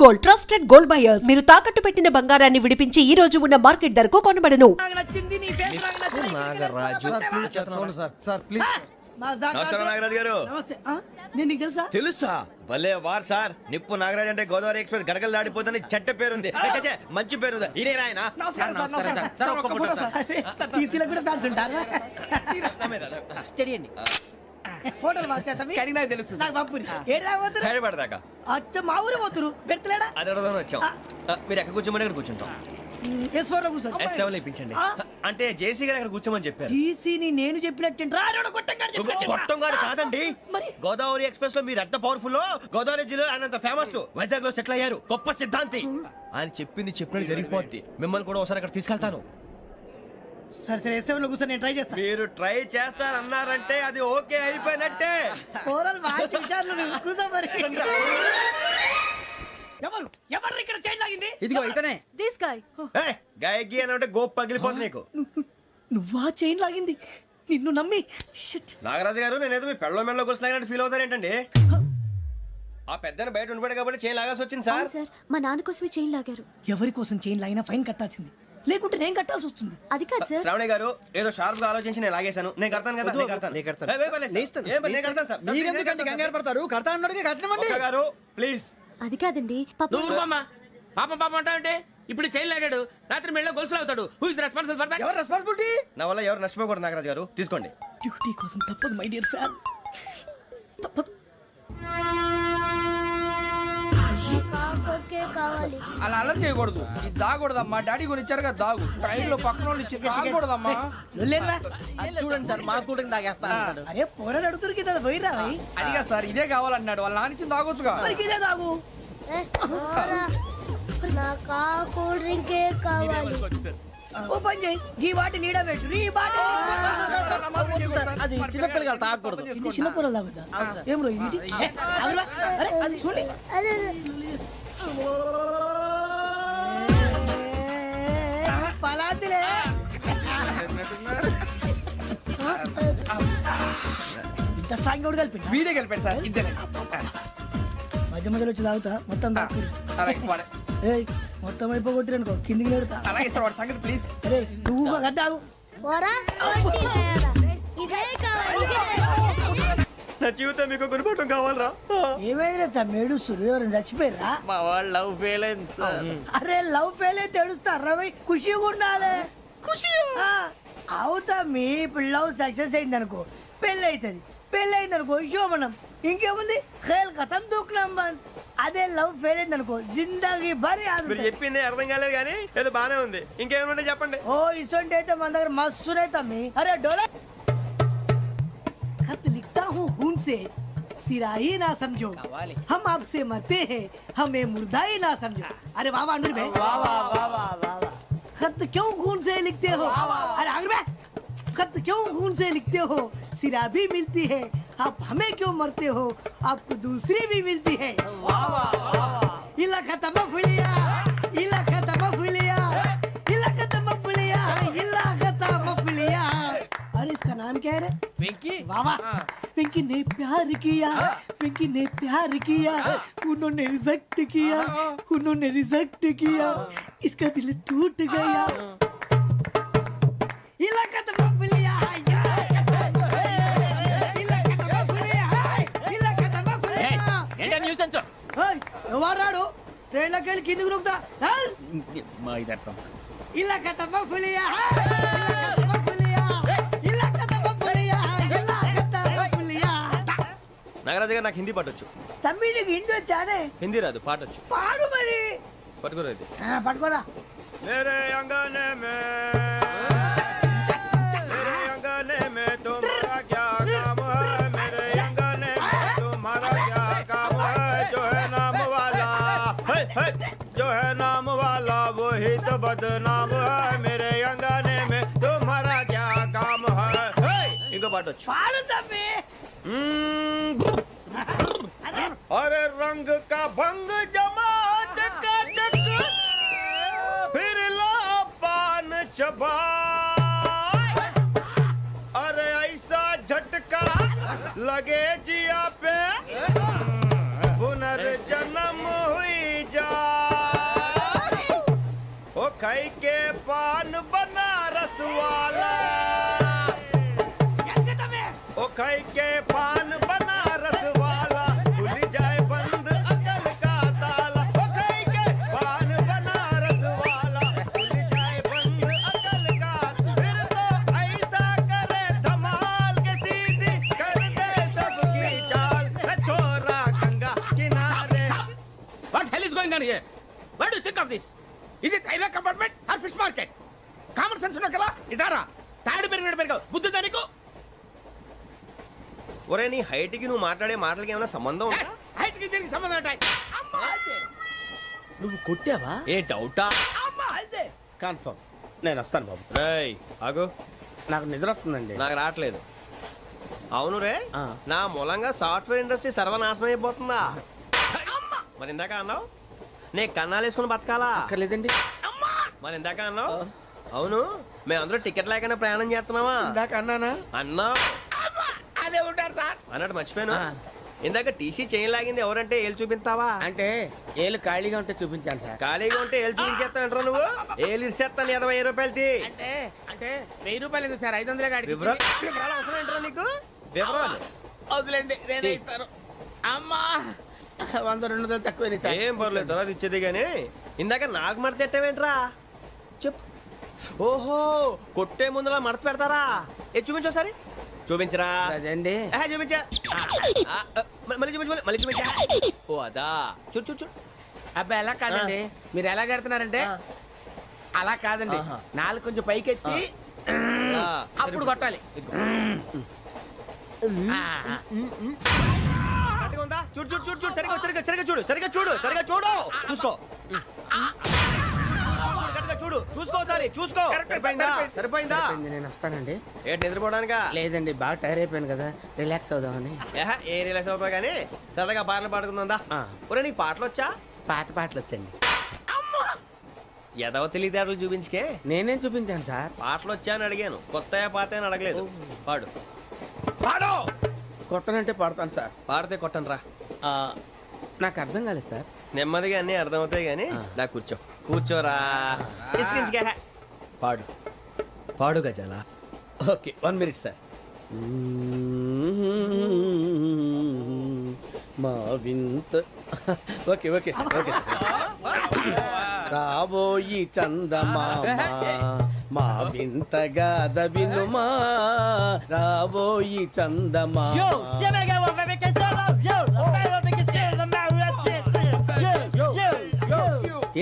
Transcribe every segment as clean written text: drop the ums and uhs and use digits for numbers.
Gold, trusted gold buyers. మీరు తాకట్టు పెట్టిన బంగారాన్ని విడిపించి ఈ రోజు ఉన్న మార్కెట్ ధరకు కొనబడను. నమస్కారం నాగరాజు గారు. తెలుసా? భలే వార్ సార్. నిప్పు నాగరాజ్ అంటే గోదావరి ఎక్స్ప్రెస్ గడగలు దాడిపోతుంది చెట్ట పేరుంది, మంచి పేరుంది. ఇదే ఆయన ఫోటోలు అచ్చ మా ఊరు పోతురు పెడతలేడా అది అడగదామని వచ్చాం. మీరు ఎక్కడ కూర్చోమని అక్కడ కూర్చుంటాం. S7 ఇప్పించండి. అంటే జేసీ గారు అక్కడ కూర్చోమని చెప్పారు. నేను చెప్పినట్టు గొట్టంగాడు కాదండి, గోదావరి ఎక్స్ప్రెస్ లో మీరు ఎంత పవర్ఫుల్, గోదావరి జిల్లా ఆయన ఫేమస్, వైజాగ్ లో సెటిల్ అయ్యారు, గొప్ప సిద్ధాంతి. ఆయన చెప్పింది చెప్పినట్టు జరిగిపోద్ది. మిమ్మల్ని కూడా ఒకసారి అక్కడ తీసుకెళ్తాను. సరే సరే S7 లో కూర్చొని నేను ట్రై చేస్తాను. మీరు ట్రై చేస్తారన్నారంటే అది ఓకే అయిపోయినట్టే. ఎవరు ఎవరు ఇక్కడ చైన్ లాగింది? ఇదిగో ఇతనే. This guy. గాయకి అని అంటే గోప్ పగిలిపోతుంది నీకు. నువ్వా చైన్ లాగింది? నిన్ను నమ్మి నాగరాజు గారు, నేనేదో మీ పెళ్ళ మెళ్ళలో గురిసిలాగినట్టు ఫీల్ అవుతారేంటండి? ఆ పెద్దని బయట ఉండిపోయాడు కాబట్టి చైన్ లాగాల్సి వచ్చింది సార్. సార్ మా నాన్న కోసమే చైన్ లాగారు. ఎవరి కోసం చైన్ లాగినా ఫైన్ కట్టాల్సింది, లేకుంటే నేను కట్టాల్సి వస్తుంది. అది కాదు సార్. శ్రావణి గారు ఏదో షార్ప్ గా ఆలోచించి నేను లాగేశాను. నేను కడతాను కదా. గారు ప్లీజ్. అది కాదండి పాపం అంటే ఇప్పుడు చైన్ లాగాడు, రాత్రి మెళ్ళ గొలుసులు అవుతాడు. Who is responsible for that? ఎవరు రెస్పాన్సిబిలిటీ? నా వల్ల ఎవరు నష్టపోకూడదు నాగరాజు గారు, తీసుకోండి. డ్యూటీ కోసం తప్పదు మై డియర్ ఫ్యాన్, తప్పదు. అలా అలర్ట్ చేయకూడదు. ఇది దాగకూడదమ్మా. డాడీ కొని ఇచ్చారు కదా దాగు. ట్రైన్ లో పక్కన వాళ్ళు ఇచ్చి దాగకూడదమ్మా. చూడండి సార్, మా కూడా తాగేస్తా. అరే పోరాడు అడుగుతారు కదా, పోయిరా. అదిగా సార్, ఇదే కావాలన్నాడు. వాళ్ళ నాన్న ఇచ్చింది తాగొచ్చుగా. ఇదే తాగు. ఓ పని చేయి, ఈ బాటి లీడ పెట్టు. ఈ బాటి అది చిన్నపిల్లలు తాగకూడదు. చిన్నపిల్లలు తాగుతా. ఏం రో ఇది? అది చూడండి. పలాతిలే ఇంత స్ట్రాంగ్ కూడా కలిపి వీడే కలిపాడు సార్. ఇద్దరే మధ్య మధ్యలో వచ్చి తాగుతా. మొత్తం మొత్తం అయిపోగొట్టి అనుకో, కిందికి నేడుతా. అలాగే సార్, వాడి సంగతి ప్లీజ్. అరే నువ్వు గద్దాగు. నా జీవితం మీకు గురిపటం కావాలరా? ఏమైంది తమ్మేడు ఎవరైనా చచ్చిపోయారా? మా వాళ్ళు లవ్ ఫెయిల్ అయింది సార్. అరే లవ్ ఫెయిల్ అయితే ఏడుస్తారా? ఖుషిగా ఉండాలి. ఖుషి అవుతా. మీ ఇప్పుడు లవ్ సక్సెస్ అయింది అనుకో, పెళ్ళి అవుతుంది. పెళ్ళి అయింది అనుకో శోభనం. ఇంకేముంది, ఖేల్ ఖతం దూకునాం బంద్. అదే లవ్ ఫెయిల్ అయింది అనుకో, జిందగీ భారీ. మీరు చెప్పింది అర్థం కాలేదు కానీ ఏదో బానే ఉంది. ఇంకేమంటే చెప్పండి. ఓ ఇసొంటి అయితే మన దగ్గర మస్తునే తమ్మి. అరే డోలా खत लिखता हूँ खून से, सिरा ही ना समझो, हम आपसे मरते हैं, हमें मुर्दा ही ना समझो. अरे वाह वाह अनुर भाई, वाह वाह वाह वाह वाह. खत क्यों खून से लिखते हो? अरे अनुर भाई, खत क्यों खून से लिखते हो? सिरा भी मिलती है, आप हमें क्यों मरते हो? आपको दूसरी भी मिलती है. वाह वाह वाह. इला खत्म फुलिया, इला खत्म फुलिया, इला खत्म फुलिया, इला खत्म फुलिया. अरे इसका नाम क्या है रे? వెంకీ. वाह वाह. पिंकी ने प्यार किया, पिंकी ने प्यार किया, उन्होंने रिजेक्ट किया, उन्होंने रिजेक्ट किया, इसका दिल टूट गया. इलाका तो बबलिया है, इलाका तो बबलिया है, इलाका तो बबलिया. ఏంటా న్యూసెన్స్? ओए ఎవరాడు ట్రైన్ లోకి వెళ్ళి కిందికి రుకుతా? మా ఇదర్సం. इलाका तो बबलिया है, इलाका तो बबलिया, इलाका तो बबलिया, इलाका तो बबलिया. నాగరాజు గారు నాకు హిందీ పాటొచ్చు. తమ్మి నీకు హిందీ వచ్చానే? హిందీ రాదు, పాటొచ్చు. పాడు మరి. పట్టుకోలేదు. పట్టుకోరా. मेरे अंगने में, मेरे अंगने में तुम्हारा क्या काम है? मेरे अंगने में तुम्हारा क्या काम है? जो है नाम वाला, जो है नाम वाला वही तो बदनाम है. मेरे अंगने में तुम्हारा क्या काम है? इनको पाटो. పాడు తమ్మి. अरे रंग का भंग जमा चकाचक, फिर ला पान चबा. अरे ऐसा झटका लगे जिया पे, पुनर्जन्म हुई जा. खाई के पान बनारस वाला ओ खाई के पान बनारस वाला खुल जाए बंद अकल का ताला ओ खाई के पान बनारस वाला खुल जाए बंद अकल का फिर तो ऐसा करे धमाल के सीधी कर दे सबकी चाल छोरा गंगा किनारे What hell is going on here? What do you think of this? Is it railway compartment or fish market? Common sense ఉన్న కదా ఇదారా తాడు పెరిగినట్టు పెరగవు బుద్ధి దానికి ఒరే నీ హైట్ కి నువ్వు మాట్లాడే మాటలకి ఏమైనా సంబంధం ఉందా హైట్ కి దీనికి సంబంధం ఉంటాయి నువ్వు కొట్టావా ఏ డౌటా కన్ఫర్మ్ నేను వస్తాను బాబు రేయ్ ఆగు నాకు నిద్ర వస్తుందండి నాకు రావట్లేదు అవును రే ఆ. నా మూలంగా సాఫ్ట్వేర్ ఇండస్ట్రీ సర్వనాశనం అయిపోతుందా మరి ఇందాక అన్నావు నే కన్నాలు వేసుకుని బతకాలా అక్కర్లేదండి మరి ఇందాక అన్నావు అవును మేమందరూ టికెట్ లేకుండా ప్రయాణం చేస్తున్నావా ఇందాక అన్నానా అన్నావు అదే ఉంటారు సార్ అన్నట్టు మర్చిపోయాను ఆ. ఇందాక టీసీ చేయి లాగింది ఎవరంటే ఏళ్ళు చూపిస్తావా అంటే ఏళ్ళు ఖాళీగా ఉంటే చూపించాను సార్ ఖాళీగా ఉంటే ఏళ్ళు చూపించేస్తానంటారా నువ్వు ఏళ్ళు ఇచ్చేస్తాను 20 రూపాయలది అంటే అంటే 1000 రూపాయలు ఎందుకు సార్ 500 గాడికి వివరాలు అవసరం ఏంట్రా నీకు వివరాలు వదిలేండి నేనే ఇస్తాను అమ్మా 100-200 తక్కువ సార్ ఏం పర్లేదు తర్వాత ఇచ్చేది కానీ ఇందాక నాకు మడత పెట్టావేంట్రా చెప్పు ఓహో కొట్టే ముందులా మడత పెడతారా ఏ చూపించు ఒకసారి చూపించరా అదండి చూపించా మళ్ళీ చూపించు మళ్ళీ చూపించా ఓ అదా చూడు చూడు చూడు అబ్బాయి ఎలా కాదండి మీరు ఎలా కడుతున్నారంటే అలా కాదండి ఆహా. నాలుగు కొంచెం పైకెత్తి ఆ, అప్పుడు కొట్టాలి ఆ, కరెక్ట్గా ఉందా చూడు చూడు చూడు చూడు సరిగా సరిగా సరిగా చూడు సరిగా చూడు సరిగా చూడు చూసుకో కరెక్ట్గా చూడు చూసుకో ఒకసారి చూసుకో కరెక్ట్, సరిపోయిందా సరిపోయింది. సరిపోయిందా సరిపోయింది, నేను వస్తానండి ఏంటి నిద్రపోవడానికా లేదండి బాగా టైర్ అయిపోయాను కదా రిలాక్స్ అవుదామని ఏ రిలాక్స్ అవుతావు కానీ సరదాగా పాటలు పాడుకుందా ఆ. ఒరే నీకు పాటలు వచ్చా పాత పాటలు వచ్చండి ఎదవ తెలివితేటలు చూపించుకే నేనేం చూపించాను సార్ పాటలు వచ్చా అని అడిగాను కొత్త పాత అని అడగలేదు పాడు పాడు కొట్టనంటే పడతాను సార్ పాడితే కొట్టను రా ఆ, నాకు అర్థం కాలేదు సార్ నెమ్మదిగా అన్నీ అర్థమవుతాయి కానీ దా కూర్చో కూర్చోరా ఇసుకించుకే పాడు పాడు గజాల ఓకే 1 మినిట్ సార్ మా వింత okay okay sir okay sir రాబోయి చందమామ మా వింత గాథ వినుమా రాబోయి చందమామ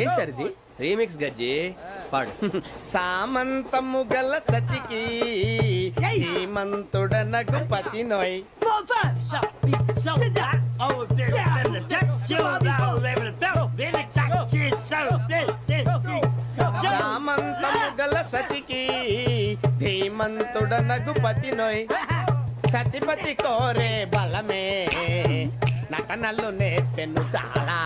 ఏం సార్ ఇది రీమిక్స్ గజ్జి పాడు సామంతము గల సతికి హేమంతుడనగు పతి నోయ్ సామంతము గల సతికి ధీమంతుడనగు పతి నోయ్ సతిపతి కోరే బలమే నటనలు నేర్పెను చాలా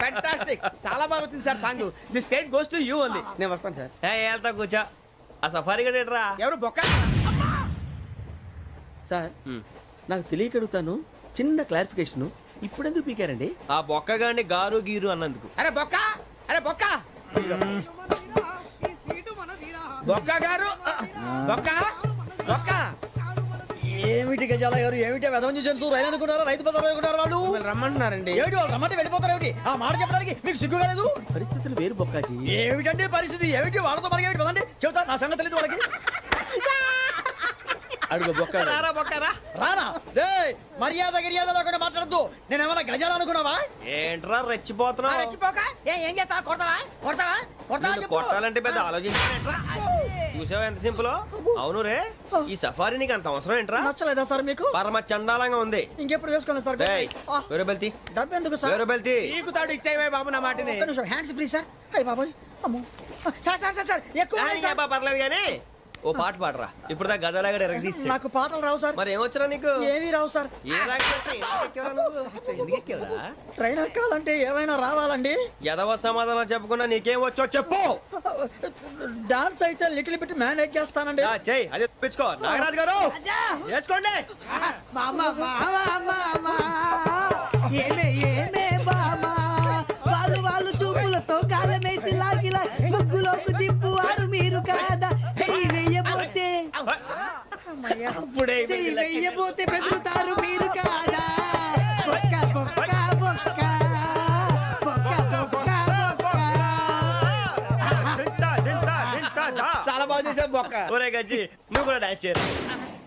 ఫ్యాంటాస్టిక్ చాలా బాగా వచ్చింది sir song the state goes to you only నేను వస్తాను సార్ వెళ్తా కూర్చో ఆ సఫారీ గడేట్రా ఎవరు బొక్క సార్ నాకు తెలియక అడుగుతాను చిన్న క్లారిఫికేషన్ ఇప్పుడు ఎందుకు పీకారండి ఆ బొక్కగాండి గారు గీరు అన్నందుకు అరే బొక్క అరే బొక్క బొక్క గారు బొక్క బొక్క ఏమిటి గజాల గారు ఏమిటి వెదవం చూసాను రైలు అనుకున్నారా రైతు బజార్ అనుకున్నారు వాళ్ళు మిమ్మల్ని రమ్మంటున్నారండి ఏమిటి వాళ్ళు రమ్మంటే వెళ్ళిపోతారు ఏమిటి ఆ మాట చెప్పడానికి మీకు సిగ్గు కాలేదు పరిస్థితులు వేరు బొక్కాజీ ఏమిటండి పరిస్థితి ఏమిటి వాళ్ళతో మనకి ఏమిటి పదండి చెబుతా నా సంగతి తెలియదు వాళ్ళకి అడుగు బొక్క రారా బొక్కరా రానా రే మర్యాద గిర్యాద లేకుండా మాట్లాడద్దు నేను ఏమైనా గజాలు అనుకున్నావా ఏంట్రా రెచ్చిపోతున్నావు రెచ్చిపోక ఏం చేస్తావా కొడతావా కొడతావా కొడతావా నిన్ను కొట్టాలంటే పెద్ద ఆలోచించానేంట్రా చూసావా ఎంత సింపుల్ అవును రే ఈ సఫారీ నీకు అంత అవసరం ఏంట్రా నచ్చలేదా సార్ మీకు పరమ చండాలంగా ఉంది ఇంకెప్పుడు వేసుకోండి సార్ డేయ్, వేరే బెల్తి డబ్బు ఎందుకు సార్ వేరే బెల్తి నీకు తాడు ఇచ్చేవే బాబు నా మాటని ఒక్క నిమిషం హ్యాండ్స్ ఫ్రీ సార్ అయ్యి బాబోయ్ అమ్మో సార్ సార్ సార్ సార్ ఎక్కువ ఉన్నాయి సార్. పర్లేదు కానీ ఓ పాట పాడరా ఇప్పుడు దా గదలాగడ ఎరగదీసి నాకు పాటలు రావు సార్ మరి ఏమొచ్చరా నీకు ఏమీ రావు సార్ ఏ రాకపోతే ఎందుకు ఎక్కేవరా నువ్వు? ఎందుకు ఎక్కేవరా? ట్రైన్ ఎక్కాలంటే ఏమైనా రావాలండి ఎదవ సమాధానం చెప్పకుండా నీకేం వచ్చో చెప్పు డాన్స్ అయితే లిటిల్ బిట్ మేనేజ్ చేస్తానండి చెయ్యి అదే తెప్పించుకో నాగరాజు గారు వేసుకోండి మామా మామా మామా ఏమే ఏమే బామా వాళ్ళు వాళ్ళు చూపుల తిప్పువారు మీరు కాదా చెయ్యి వెయ్యబోతే అప్పుడే చెయ్యి వెయ్యబోతే బెదురుతారు మీరు కాదా బొక్క బొక్క బొక్క బొక్క బొక్క బొక్క దింతా, దింతా, దింతా, దా. చాలా బాగా చేసావు బొక్క. ఒరే గజ్జి నువ్వు కూడా డాన్స్ చేయరు.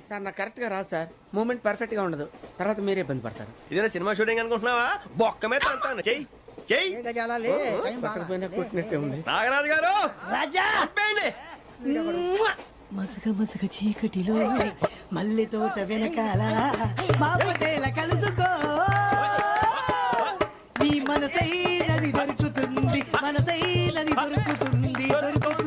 సార్ నాకు కరెక్ట్ గా రాదు సార్, మూమెంట్ పర్ఫెక్ట్ గా ఉండదు, తర్వాత మీరే ఇబ్బంది పడతారు. ఇదేనా సినిమా షూటింగ్ అనుకుంటున్నావా? బొక్క మీద అంటాను. చెయ్యి చెయ్యి. పక్కన పోయినా కొట్టినట్టే ఉంది. నాగరాజు గారు రాజా ఆపేయండి. మసక మసక చీకటిలో మల్లె తోట వెనకాల బాపతేల కలుసుకో నీ మనసైనది దొరుకుతుంది మనసైనది దొరుకుతుంది దొరుకుతుంది